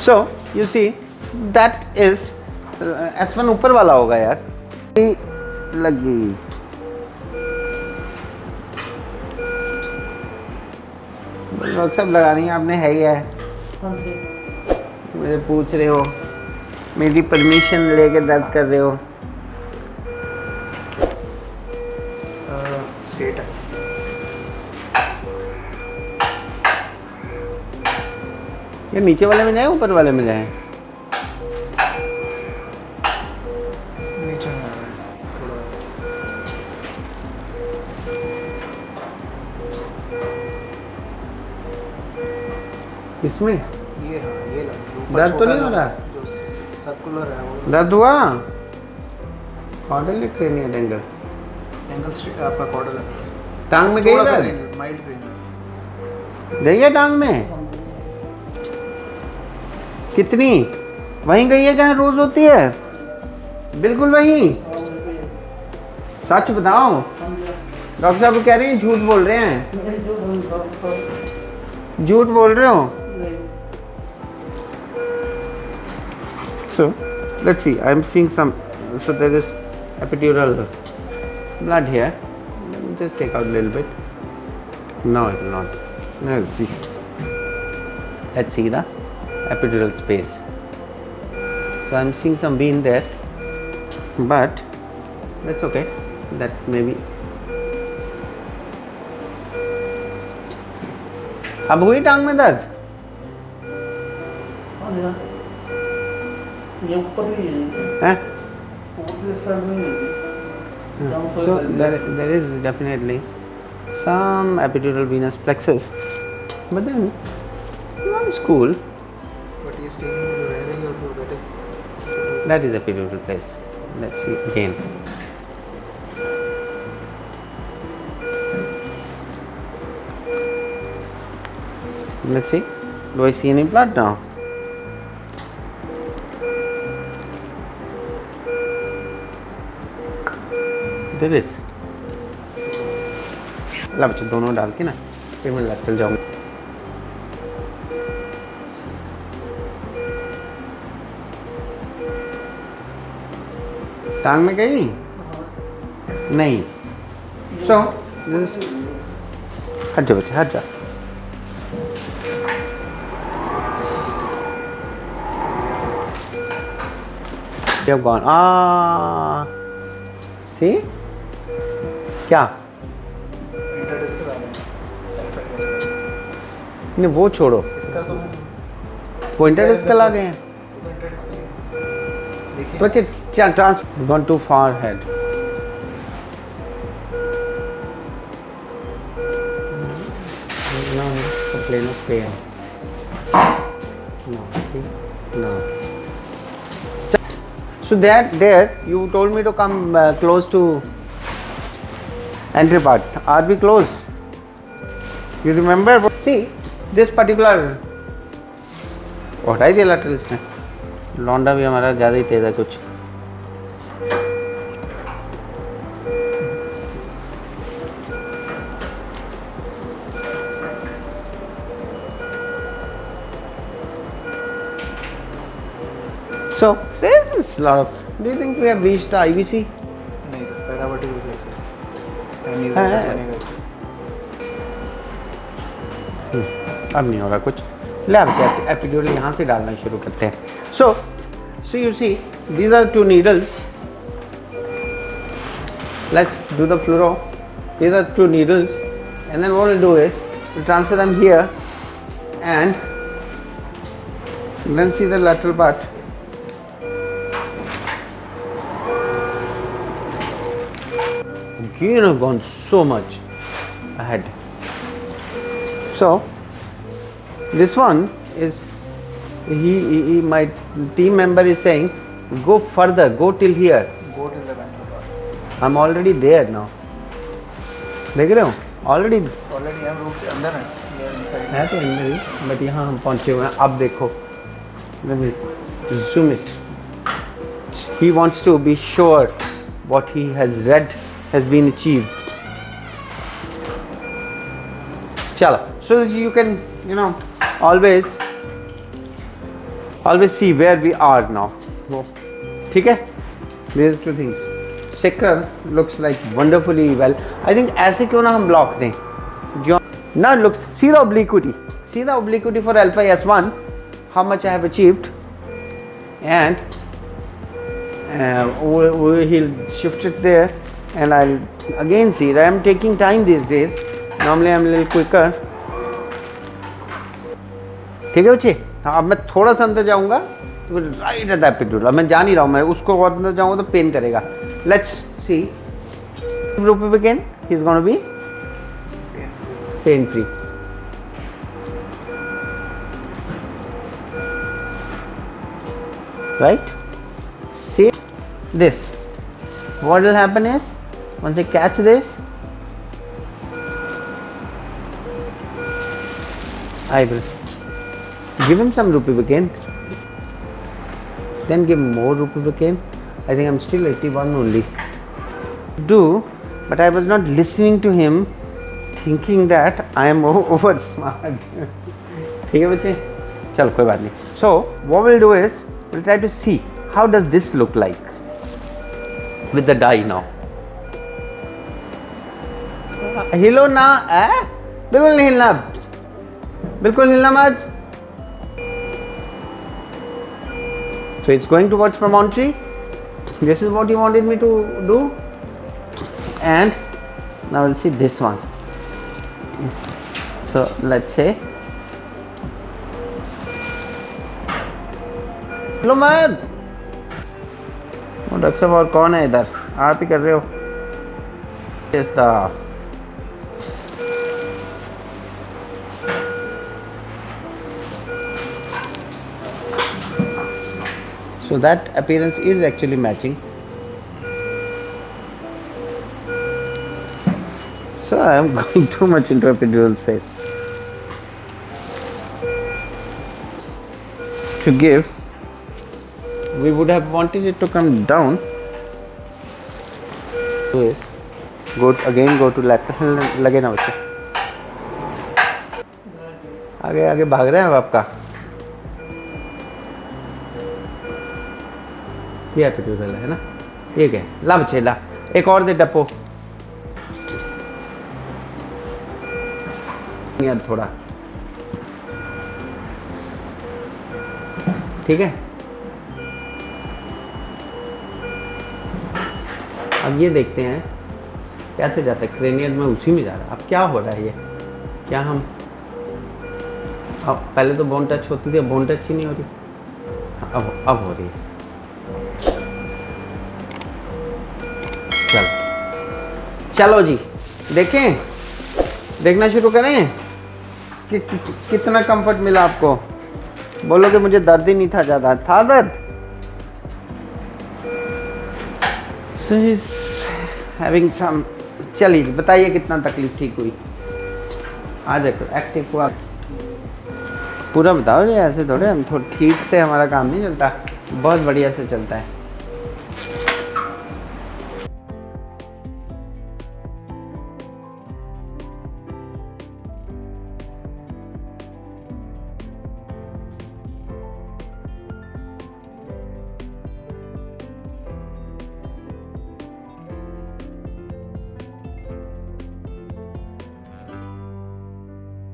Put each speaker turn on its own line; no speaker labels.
So you see that is S1 ऊपर वाला होगा यार, लगी लोग सब लगानी आपने है ही है। मुझे पूछ रहे हो, मेरी परमिशन लेके दर्द कर रहे हो।
स्ट्रेट है।
ये नीचे वाले में जाए ऊपर वाले में जाए?
नीचे में आ रहा है थोड़ा।
इसमें
ये हाँ ये लग ऊपर
दर्द तो
छोटा
नहीं हो रहा?
जो सर्कुलर है वो
दर्द हुआ? Caudal cranial angle,
angle straight आपका कॉर्डल है।
टांग में गई
थोड़ा सा
दर्द?
माइल्ड पेन है।
गई है टांग में? कितनी? वहीं गई है जहाँ रोज होती है? बिल्कुल वहीं? सच बताओ। डॉक्टर साहब कह रहे हैं झूठ बोल रहे हैं। झूठ बोल रहे हो? So let's see, I'm seeing some, so there is epidural blood here. Let me just take out a little bit. No, it will not. No, see. Let's see the epidural space. So I'm seeing some vein there, but that's okay. That maybe. अब हुई टांग में दर्द?
ये ऊपर भी है,
हैं?
ऊपर साइड में नहीं है।
So there is definitely some epidural venous plexus, but then one school
but ये स्टेनिंग में जो रह रही हो तो
that is epidural place. Let's see again. Let's see. Do I see any blood now? There is. ला बच्चे दोनों डाल के ना फिर मैं लग चल जाऊंगा। टांग में गई? नहीं। So हट जा बच्चे, हट जा। You have gone. See? क्या?
इंटरडिस्कल आ गया
नहीं वो छोड़ो,
इसका तो
वो इंटरडिस्कल आ गए हैं।
वो तो इंटरडिस्कल देखिए
तो अच्छा क्या ट्रांस गॉन टू फार हेड। Now it's a plane of pain. No, see? No. So there you told me to come close to entry part. Are we close? You remember? See, this particular हटाई दिया laterals ने। लौंडा भी हमारा ज़्यादा ही तेज है कुछ। So there is a lot of. Do you think we have reached the IVC?
नहीं सर पैरावर्टिकल प्लेक्सस है एंड
हाँ,
इज
हाँ।
बनेगा इससे
अब नहीं होगा कुछ। ले अब एपिड्यूरल यहाँ से डालना शुरू करते हैं। So you see, these are two needles. Let's do the fluoro. These are two needles, and then what we'll do is we'll transfer them here, and then see the lateral part. You have gone so much ahead. So this one is he my team member is saying go further, go till here.
Go till the ventral part
I'm already there now. देख रहे हो? Already
already हम root के अंदर हैं ये inside
है तो अंदर ही, बट यहाँ हम पहुँचे हुए हैं। अब देखो, let me zoom it. He wants to be sure what he has read has been achieved. Chala. So that you can, always Always see where we are now. ठीक है? These two things. Sacral looks like wonderfully well. I think ऐसे क्यों ना हम block दें? जो now look, see the obliquity. See the obliquity for alpha S1. How much I have achieved, and he'll shift it there, and I'll again see. I am taking time these days. Normally I'm a little quicker. ठीक है बच्चे, हाँ अब मैं थोड़ा सा अंदर जाऊंगा तो राइट एट द एपिड्यूरल. मैं जा नहीं रहा हूँ, मैं उसको और अंदर जाऊंगा तो पेन करेगा. Let's see. Rupebican, he's going to be pain free. Right? See this. What will happen is, once I catch this, I will give him some Rupebican, then give more Rupebican. I think I'm still 81 only. But I was not listening to him, thinking that I am over smart. ठीक है बच्चे, चल कोई बात नहीं. So what we'll do is, we'll try to see how does this look like with the die now. हिलो ना, बिल्कुल नहीं हिलना, बिल्कुल हिलना मत. So it's going towards promontory. This is what you wanted me to do. And now we'll see this one. So let's say, हिलो मत. डॉक्टर साहब और कौन है इधर? आप ही कर रहे हो. Yes, the so that appearance is actually matching. So I am going too much into epidural space to give. We would have wanted it to come down. So yes, go to lateral. लगे ना बच्चे. आगे आगे भाग रहे हैं अब आपका. ये एपिड्यूरल है ना, ठीक है. ला बच्चे ला, एक और दे डप्पो. यार थोड़ा, ठीक है. अब ये देखते हैं कैसे जाता है. क्रेनियल में उसी में जा रहा है. अब क्या हो रहा है ये? क्या हम अब पहले तो बोन टच होती थी, अब बोन टच ही नहीं हो रही. अब हो रही है. चलो जी, देखें, देखना शुरू करें कि कितना कंफर्ट मिला आपको. बोलोगे मुझे दर्द ही नहीं था, ज़्यादा था दर्द. So he's having some. चलिए बताइए कितना तकलीफ ठीक हुई. आ जाओ, एक्टिव हुआ. पूरा बताओ जी, ऐसे थोड़े हम ठीक से हमारा काम नहीं चलता. बहुत बढ़िया से चलता है.